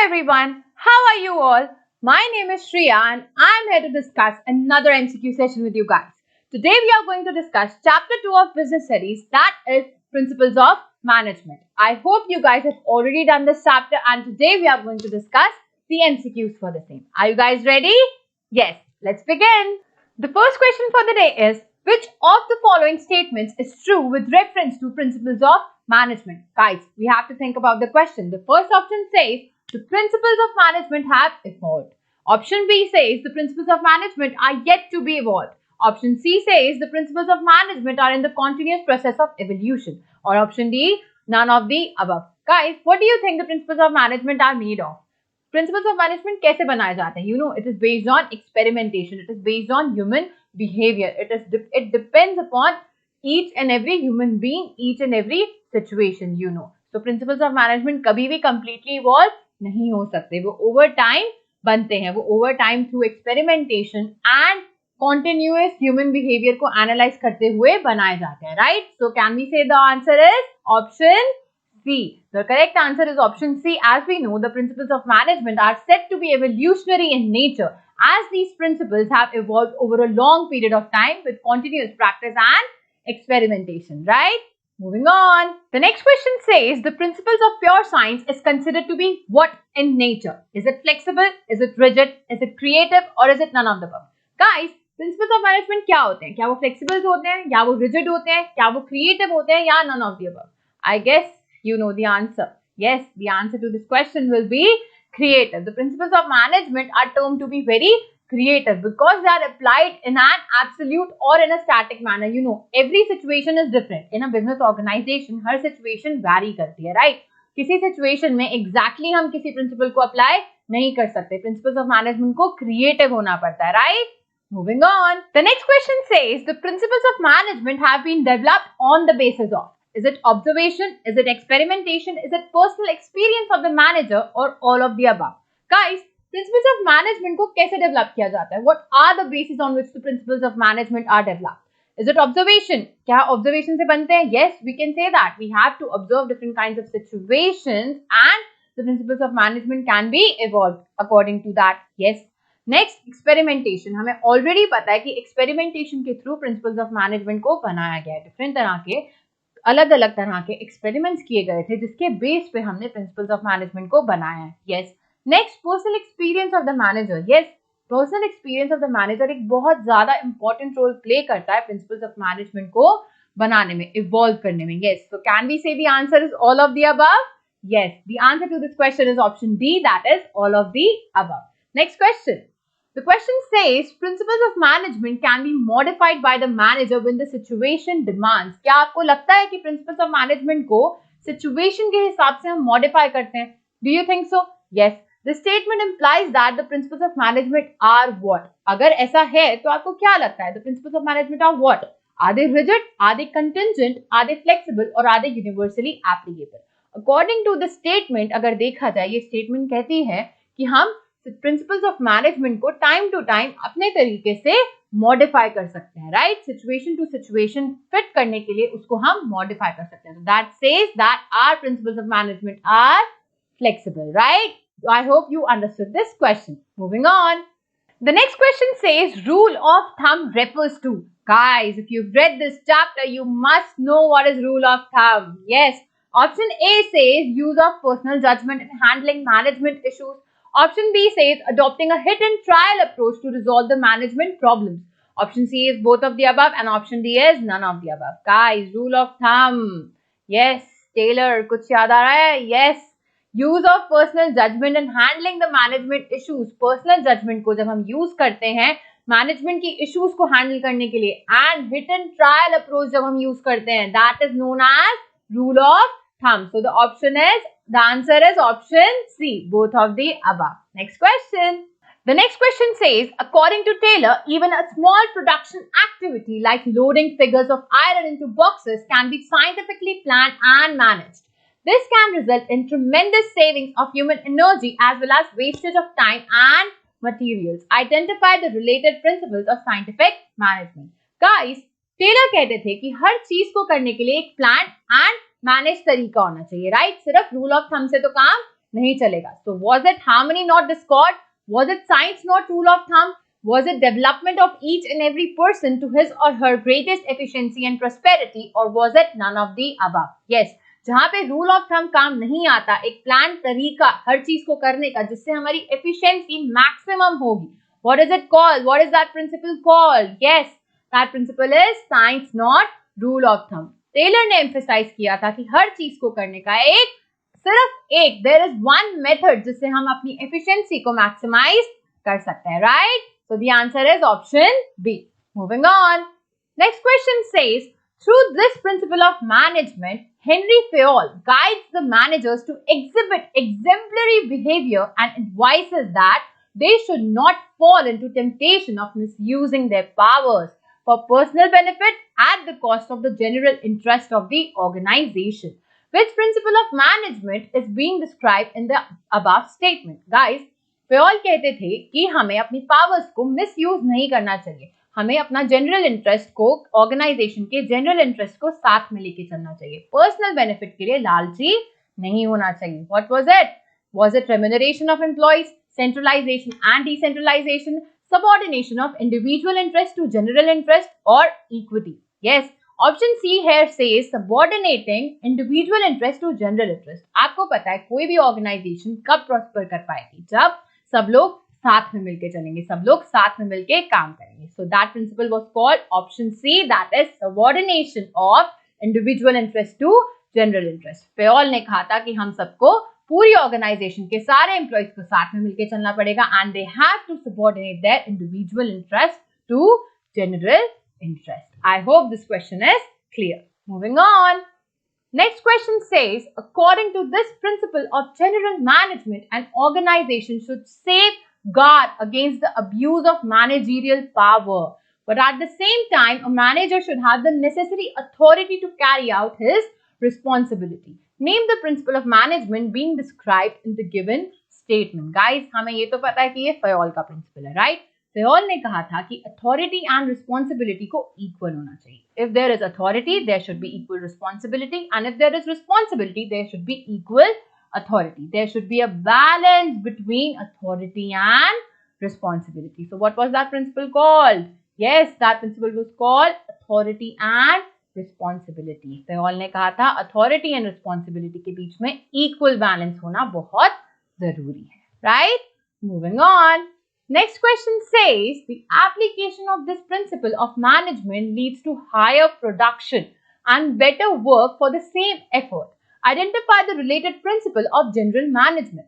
everyone, how are you all? My name is Shreya and I'm here to discuss another MCQ session with you guys. Today we are going to discuss chapter 2 of Business Studies, that is Principles of Management. I hope you guys have already done this chapter and today we are going to discuss the MCQs for the same. Are you guys ready? Yes, let's begin. The first question for the day is, which of the following statements is true with reference to principles of management? Guys, we have to think about the question. The first option says the principles of management have evolved. Option B says the principles of management are yet to be evolved. Option C says the principles of management are in the continuous process of evolution. Or option D, none of the above. Guys, what do you think the principles of management are made of? Principles of management कैसे बनाए जाते हैं? You know, it is based on experimentation. It is based on human behavior. It depends upon each and every human being, each and every situation, you know. So principles of management कभी भी completely evolve नहीं हो सकते. वो over time बनते हैं. वो over time through experimentation and continuous human behavior को analyze करते हुए बनाए जाते हैं. Right? So can we say the answer is option C? The correct answer is option C. As we know, the principles of management are said to be evolutionary in nature, as these principles have evolved over a long period of time with continuous practice and experimentation, right? Moving on. The next question says the principles of pure science is considered to be what in nature? Is it flexible? Is it rigid? Is it creative? Or is it none of the above? Guys, principles of management क्या होते हैं? क्या वो flexible होते हैं? या वो rigid होते हैं? क्या वो creative होते हैं? या none of the above? I guess you know the answer. Yes, the answer to this question will be creative. The principles of management are termed to be very creative because they are applied in an absolute or in a static manner. You know, every situation is different. In a business organization, her situation vary करती है, right? किसी situation में exactly हम किसी principle को apply नहीं कर सकते. Principles of management को creative होना पड़ता है, right? Moving on. The next question says the principles of management have been developed on the basis of. Is it observation? Is it experimentation? Is it personal experience of the manager or all of the above? Guys, principles of management को कैसे develop किया जाता है? What are the bases on which the principles of management are developed? Is it observation? क्या observation से बनते हैं? Yes, we can say that. We have to observe different kinds of situations and the principles of management can be evolved according to that. Yes. Next, experimentation. हमें already पता है कि experimentation के through principles of management को बनाया गया है. Different तरह के अलग अलग तरह के एक्सपेरिमेंट्स किए गए थे जिसके बेस पे हमने प्रिंसिपल्स ऑफ मैनेजमेंट को बनाया है. Yes. Next, personal experience of the manager. Yes, personal experience of the manager एक बहुत ज्यादा इंपॉर्टेंट रोल प्ले करता है प्रिंसिपल्स ऑफ मैनेजमेंट को बनाने में, इवॉल्व करने में. Yes. So can we say the answer is all of the above? Yes, the answer to this question is option D, that is all of the above. Next question. The question says principles of management can be modified by the manager when the situation demands. क्या आपको लगता है कि principles of management को situation के हिसाब से हम modify करते हैं? Do you think so? Yes. The statement implies that the principles of management are what? अगर ऐसा है तो आपको क्या लगता है? The principles of management are what? Are they rigid? Are they contingent? Are they flexible? Or are they universally applicable? According to the statement, अगर देखा जाए ये statement कहती है कि हम प्रिंसिपल्स ऑफ मैनेजमेंट को टाइम टू टाइम अपने तरीके से मॉडिफाई कर सकते हैं, right? Situation to situation fit करने के लिए उसको हम मॉडिफाई कर सकते हैं. So that says that our principles of management are flexible, right? So I hope you understood this question. Moving on. The next question says rule of thumb refers to. Guys, if you've read this chapter, you must know what is rule of thumb. Yes. Option A says use of personal judgment in handling management issues. Option B says adopting a hit and trial approach to resolve the management problems. Option C is both of the above and option D is none of the above. Guys, rule of thumb. Yes, Taylor, कुछ याद आ रहा है? Yes. Use of personal judgment in handling the management issues. Personal judgment को जब हम use करते हैं management की issues को handle करने के लिए and hit and trial approach जब हम use करते हैं, that is known as rule of thumb. So the answer is option C, both of the above. Next question. The next question says, according to Taylor, even a small production activity like loading figures of iron into boxes can be scientifically planned and managed. This can result in tremendous savings of human energy as well as wastage of time and materials. Identify the related principles of scientific management. Guys, Taylor कहते थे कि हर चीज को करने के लिए एक plan and manage तरीका होना चाहिए, राइट? सिर्फ रूल ऑफ थंब से तो काम नहीं चलेगा. So was it harmony not discord? Was it science not rule of thumb? Was it development of each and every person to his or her greatest efficiency and prosperity, or was it none of the above? Yes, जहाँ पे rule of thumb काम नहीं आता, एक plan तरीका हर चीज को करने का जिससे हमारी एफिशिएंसी मैक्सिमम होगी. What is it called? What is that principle called? Yes, that principle is science not rule of thumb. Taylor ने एम्फेसाइज किया था कि हर चीज को करने का सिर्फ एक देयर इज वन मेथड जिससे हम अपनी एफिशिएंसी को मैक्सिमाइज कर सकते हैं. Right? So the answer is option B. Moving on. Next question says, through this principle of management, Henri Fayol guides the managers to exhibit exemplary behavior and advises that they should not fall into temptation of misusing their powers for personal benefit at the cost of the general interest of the organization. Which principle of management is being described in the above statement? Guys, Fayol कहते थे कि हमें अपनी powers को misuse नहीं करना चाहिए. हमें अपना जनरल इंटरेस्ट को, ऑर्गेनाइजेशन के जनरल इंटरेस्ट को साथ में लेके चलना चाहिए. पर्सनल बेनिफिट के लिए लालची नहीं होना चाहिए. What was it? Was it remuneration of employees, centralization and decentralization, subordination of individual interest to general interest, और equity? Yes, option C here says subordinating individual interest to general interest. आपको पता है कोई भी ऑर्गेनाइजेशन कब prosper कर पाएगी? जब सब लोग साथ में मिलके चलेंगे, सब लोग साथ में मिलके काम करेंगे. So that principle was called option C, that is subordination of individual interest to general interest. Fayol ने कहा था कि हम सबको पूरी ऑर्गेनाइजेशन के सारे एम्प्लॉइज को साथ में मिलके चलना पड़ेगा and they have to subordinate their individual interest to general interest. I hope this question is clear. Moving on. Next question says, according to this principle of general management, an organization should safeguard against the abuse of managerial power. But at the same time, a manager should have the necessary authority to carry out his responsibility. Name the principle of management being described in the given statement. Guys, हमें ये तो पता है कि ये Fayol का principal है, right? Fayol ने कहा था कि अथॉरिटी एंड रिस्पॉन्सिबिलिटी को इक्वल होना चाहिए. If there is authority there should be equal responsibility, and if there is responsibility there should be equal authority. There should be a balance between authority and responsibility. So what was that principle called? Yes, that principle was called authority and responsibility. Fayol ने कहा था authority and responsibility के बीच में equal balance होना बहुत जरूरी है. Right? Moving on. Next question says, the application of this principle of management leads to higher production and better work for the same effort. Identify the related principle of general management.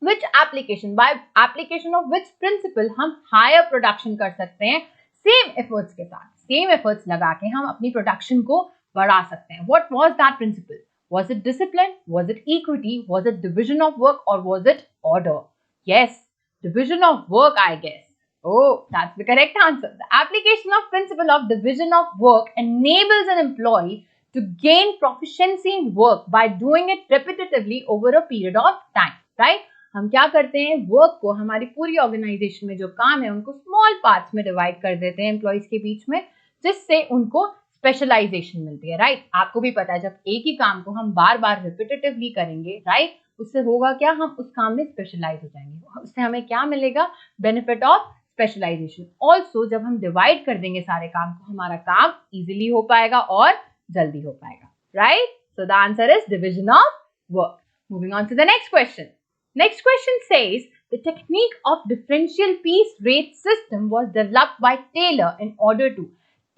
Which application, by application of which principle हम higher production कर सकते हैं same efforts के साथ, same efforts लगा के हम अपनी production को बढ़ा सकते हैं. What was that principle? Was it discipline? Was it equity? Was it division of work, or was it order? Yes, division of work, I guess. Oh, that's the correct answer. The application of principle of division of work enables an employee to gain proficiency in work by doing it repetitively over a period of time. Right? हम क्या करते हैं, work को, हमारी पूरी organisation में जो काम है उनको स्मॉल पार्ट्स में डिवाइड कर देते हैं एम्प्लॉइज के बीच में, जिससे उनको स्पेशलाइजेशन मिलती है. राइट? आपको भी पता है जब एक ही काम को हम बार बार रिपीटेटिवली करेंगे, राइट, उससे होगा क्या, हम उस काम में स्पेशलाइज हो जाएंगे. उससे हमें क्या मिलेगा, बेनिफिट ऑफ स्पेशलाइजेशन. ऑल्सो जब हम डिवाइड कर देंगे सारे काम को, हमारा काम इजीली हो पाएगा और जल्दी हो पाएगा. Right? So the answer is division of work. Moving on to the next question. Next question says, the technique of differential piece rate system was developed by Taylor in order to.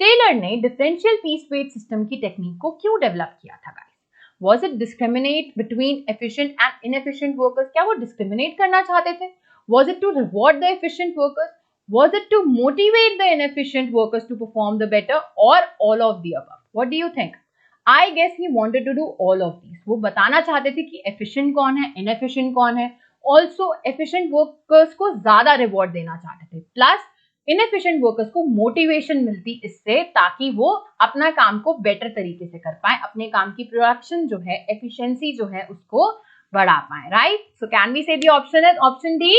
Taylor ने differential piece rate system की technique को क्यों develop किया था guys? Was it discriminate between efficient and inefficient workers? क्या वो discriminate करना चाहते थे? Was it to reward the efficient workers? Was it to motivate the inefficient workers to perform the better, or all of the above? What do you think? I guess he wanted to do all of these. वो बताना चाहते थे कि efficient कौन है, inefficient कौन है. Also efficient workers को ज्यादा reward देना चाहते थे. Plus inefficient workers को motivation मिलती इससे, ताकि वो अपना काम को better तरीके से कर पाए, अपने काम की production जो है, efficiency जो है, उसको बढ़ा पाए. Right? So can we say the option is option D?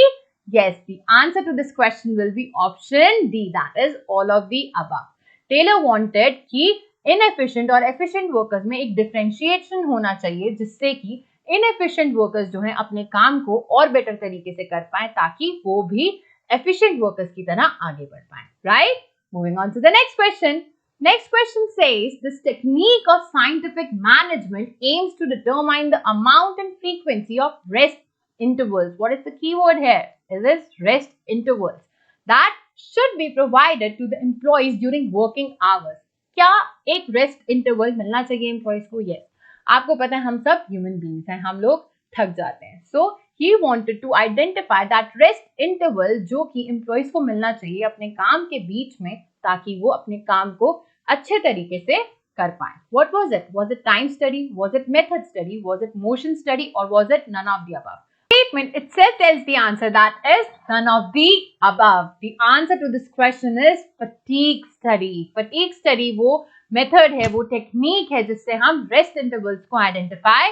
Yes, the answer to this question will be option D. That is all of the above. Taylor wanted कि inefficient और efficient workers में एक differentiation होना चाहिए, जिससे कि inefficient workers जो हैं अपने काम को और बेटर तरीके से कर पाए ताकि वो भी एफिशिएंट वर्कर्स की तरह आगे बढ़ पाए, right? Moving on to the next question. Next question says, this technique of scientific management aims to determine the amount and frequency of rest intervals. What is the key word here? It is rest intervals that should be provided to the employees during working hours. क्या एक rest interval मिलना चाहिए employees को? Yes. आपको पता है हम सब ह्यूमन बीइंग्स हैं, हम लोग थक जाते हैं. So he wanted to identify that rest interval जो कि एम्प्लॉयज को मिलना चाहिए अपने काम के बीच में ताकि वो अपने काम को अच्छे तरीके से कर पाए. What was it? Was it time study? Was it method study? Was it motion study? Or was it none of the above? Statement itself tells the answer, that is none of the above. The answer to this question is fatigue study. Fatigue study वो method है, वो technique है जिससे हम rest intervals को identify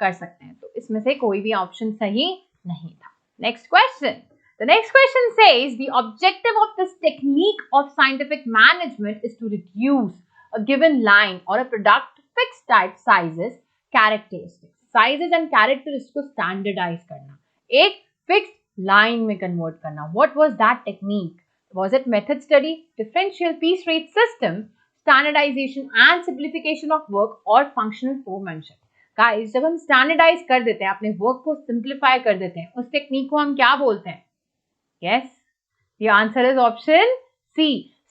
कर सकते हैं. तो इसमें से कोई भी option सही नहीं था. Next question. The next question says, the objective of this technique of scientific management is to reduce a given line or a product to fixed type sizes, characteristics. Sizes and characteristics को standardize करना, एक fixed line में convert करना. What was that technique? Was it method study, differential piece rate system, standardization and simplification of work, or functional foremanship? Guys, जब हम standardize कर देते हैं, अपने work को simplify कर देते हैं, उस technique को हम क्या बोलते हैं? Yes, the answer is option C.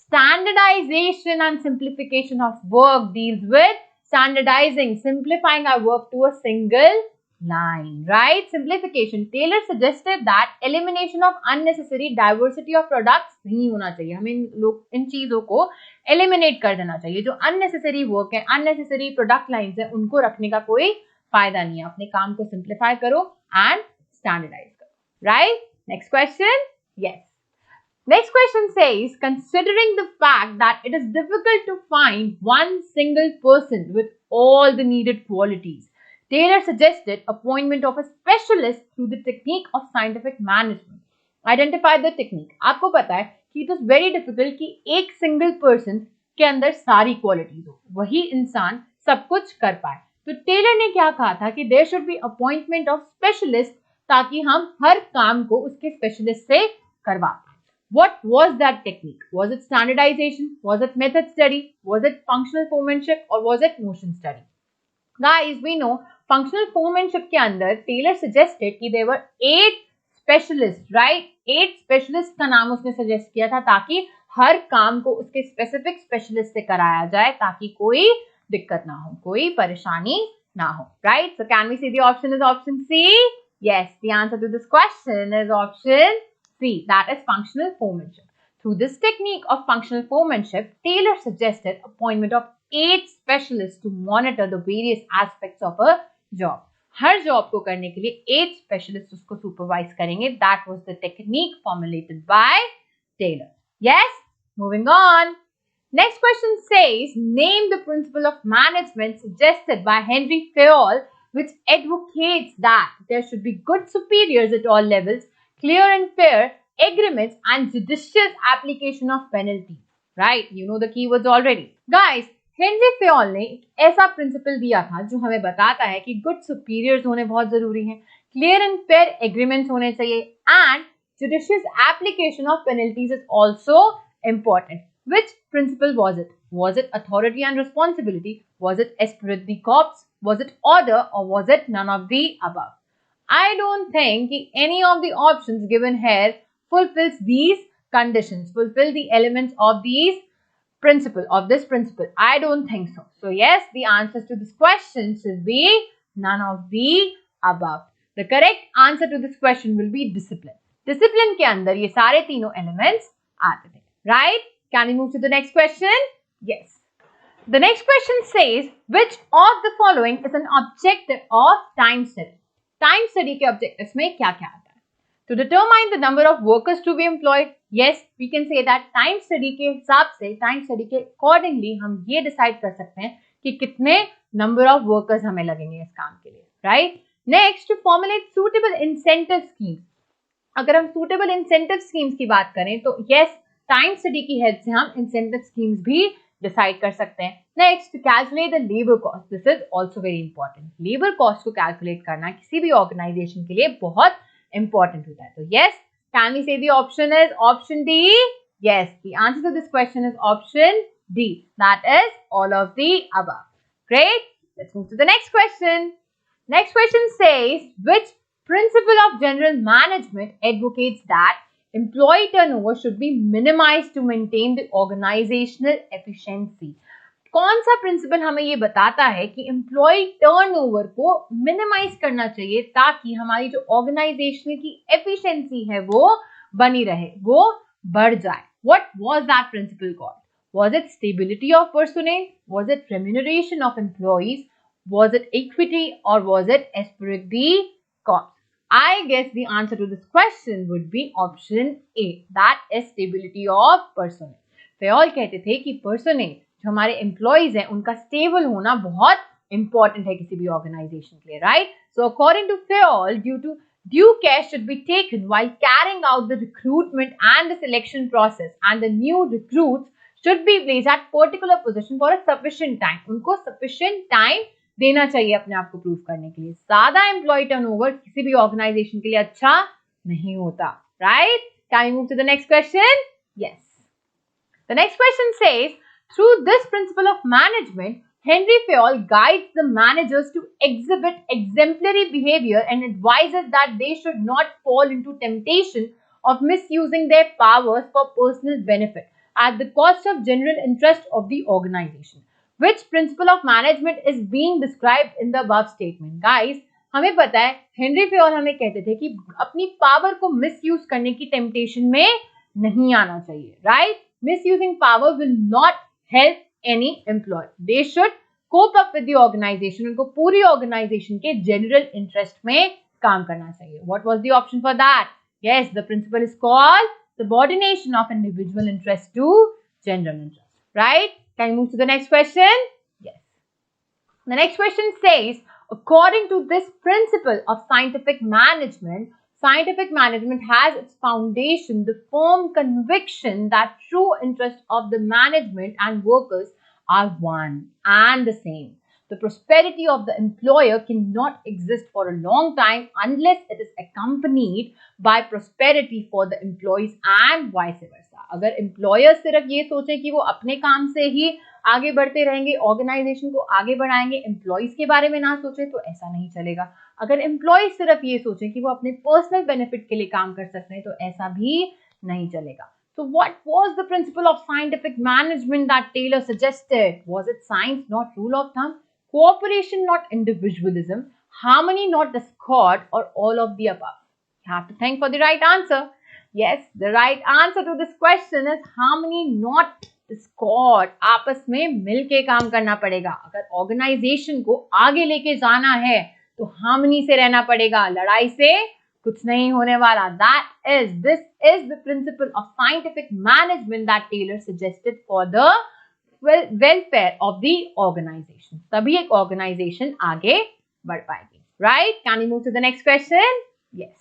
Standardization and simplification of work deals with standardizing, simplifying our work to a single line, right? Simplification. Taylor suggested that elimination of unnecessary diversity of products नहीं होना चाहिए. हमें इन चीजों को eliminate कर देना चाहिए. जो unnecessary work है, unnecessary product lines है, उनको रखने का कोई फायदा नहीं है. अपने काम को simplify करो and standardize करो, right? Next question. Yes. Next question says, considering the fact that it is difficult to find one single person with all the needed qualities, Taylor suggested appointment of a specialist through the technique of scientific management. Identify the technique. आपको पता है कि it is very difficult कि एक single person के अंदर सारी qualities हो, वही इंसान सब कुछ कर पाए. तो टेलर ने क्या कहा था कि there should be appointment of specialist ताकि हम हर काम को उसके स्पेशलिस्ट से करवा पाए. What was that technique? Was it standardization? Was it method study? Was it functional foremanship? Or was it motion study? Guys, we know functional foremanship के अंदर Taylor suggested कि there were 8 specialists, right? 8 specialists का नाम उसने suggest किया था ताकि हर काम को उसके specific specialist से कराया जाए ताकि कोई दिक्कत ना हो, कोई परेशानी ना हो, right? So can we see the option is option C? Yes, the answer to this question is option C, that is functional foremanship. Through this technique of functional foremanship, Taylor suggested appointment of 8 specialists to monitor the various aspects of a job. Her job को करने के लिए 8 specialists उसको supervise करेंगे. That was the technique formulated by Taylor. Yes, moving on. Next question says, name the principle of management suggested by Henri Fayol which advocates that there should be good superiors at all levels, clear and fair agreements, and judicious application of penalties. Right? You know the keywords already. Guys, Henri Fayol ने एक ऐसा principal दिया था जो हमें बताता है कि गुड सुपीरियर्स होने बहुत जरूरी हैं, क्लियर एंड फेयर एग्रीमेंट्स होने चाहिए, and judicious application of penalties is also important. Which principle was it? Was it authority and responsibility? Was it esprit de corps? Was it order, or was it none of the above? I don't think any of the options given here fulfills these conditions, fulfill the elements of this principle. I don't think so. So yes, the answers to this question should be none of the above. The correct answer to this question will be discipline. Discipline के अंदर ये सारे तीनों elements आते थे, right? Can we move to the next question? Yes. The next question says, which of the following is an objective of time study? Time study के objectives में क्या क्या आता है? To determine the number of workers to be employed. Yes, we can say that time study के हिसाब से, time study के accordingly हम ये decide कर सकते हैं कि कितने number of workers हमें लगेंगे इस काम के लिए, right? Next, to formulate suitable incentive schemes. अगर हम suitable incentive schemes की बात करें तो yes, टाइम स्टडी की हेल्प से हम इंसेंटिव स्कीम्स भी डिसाइड कर सकते हैं। Next, calculate the labour cost, this is also very important. Labour cost को कैलकुलेट करना किसी भी ऑर्गेनाइजेशन के लिए बहुत इंपॉर्टेंट होता है। तो yes, can we say the option is option D? Yes, the answer to this question is option D. That is all of the above. Great. Let's move to the next question. Next question says, which principle of general management advocates that employee turnover should be minimized to maintain the organizational efficiency? कौन सा principal हमें ये बताता है कि employee turnover को minimise करना चाहिए ताकि हमारी जो ऑर्गेनाइजेशन की एफिशिएंसी है वो बनी रहे, वो बढ़ जाए? What was that principle called? Was it stability of personnel? Was it remuneration of employees? Was it equity, or was it aspirate the cost? I guess the answer to this question would be option A. That is stability of personnel. Fayol कहते थे कि personnel जो हमारे employees हैं उनका stable होना बहुत important है किसी भी organization के लिए, right? So according to Fayol, due care should be taken while carrying out the recruitment and the selection process, and the new recruits should be placed at particular position for a sufficient time. उनको sufficient time देना चाहिए अपने आप को prove करने के लिए। ज्यादा एम्प्लॉय टर्नओवर किसी भी ऑर्गेनाइजेशन के लिए अच्छा नहीं होता, right? Can we move to the next question? Yes, the next question says, through this principle of management, Henri Fayol guides the managers to exhibit exemplary behavior and advises that they should not fall into temptation of misusing their powers for personal benefit at the cost of general interest of the organization. Which principle of management is being described in the above statement? Guys, हमें पता है Henry Fayol हमें कहते थे कि अपनी power को misuse करने की टेम्पटेशन में नहीं आना चाहिए, right? Misusing power will not help any employ. They should cope up with the organization. उनको पूरी ऑर्गेनाइजेशन के जनरल इंटरेस्ट में काम करना चाहिए। What was the option for that? Yes, the principle is called subordination of individual interest to general interest, right? Can we move to the next question? Yes. The next question says, according to this principle of scientific management has its foundation the firm conviction that true interest of the management and workers are one and the same. The prosperity of the employer cannot exist for a long time unless it is accompanied by prosperity for the employees and vice versa. अगर employer सिर्फ ये सोचे कि वो अपने काम से ही आगे बढ़ते रहेंगे, ऑर्गेनाइजेशन को आगे बढ़ाएंगे, employees के बारे में ना सोचे तो ऐसा नहीं चलेगा। अगर employees सिर्फ ये सोचे कि वो अपने पर्सनल बेनिफिट के लिए काम कर सकते हैं तो ऐसा भी नहीं चलेगा। So what was the principle of scientific management that Taylor suggested? Was it science, not rule of thumb? Cooperation, not individualism, harmony, not discord, or all of the above? You have to think for the right answer. Yes, the right answer to this question is harmony, not discord. आपस में मिलके काम करना पड़ेगा। अगर organisation को आगे लेके जाना है तो हार्मनी से रहना पड़ेगा, लड़ाई से कुछ नहीं होने वाला। This is the principle of scientific management that Taylor suggested for the welfare of the organization. तभी एक organization आगे बढ़ पाएगी, right? Can we move to the next question? Yes.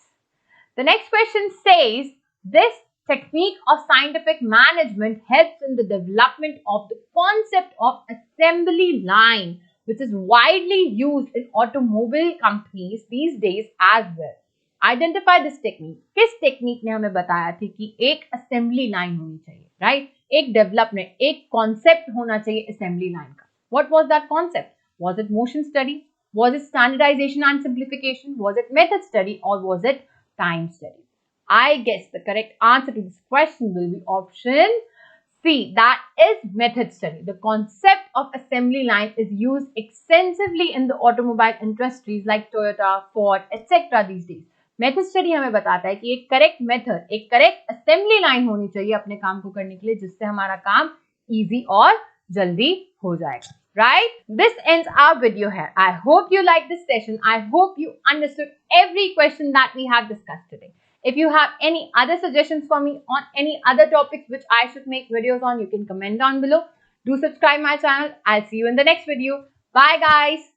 The next question says, this technique of scientific management helps in the development of the concept of assembly line, which is widely used in automobile companies these days as well. Identify this technique. किस technique ने हमें बताया थी कि एक assembly line होनी चाहिए, right? एक डेवलपमेंट, एक कॉन्सेप्ट होना चाहिए असेंबली लाइन का। What was that concept? Was it motion study? Was it standardization and simplification? Was it method study, or was it time study? I guess the correct answer to this question will be option C. That is method study. The concept of assembly line is used extensively in the automobile industries like Toyota, Ford, etc. these days. Method study हमें बताता है कि एक correct method, एक correct assembly line होनी चाहिए अपने काम को करने के लिए, जिससे हमारा काम इजी और जल्दी हो जाएगा, right? This ends our video here. I hope you liked this session. I hope you understood every question that we have discussed today. If you have any other suggestions for me on any other topics which I should make videos on, you can comment down below. Do subscribe my channel. I'll see you in the next video. Bye guys.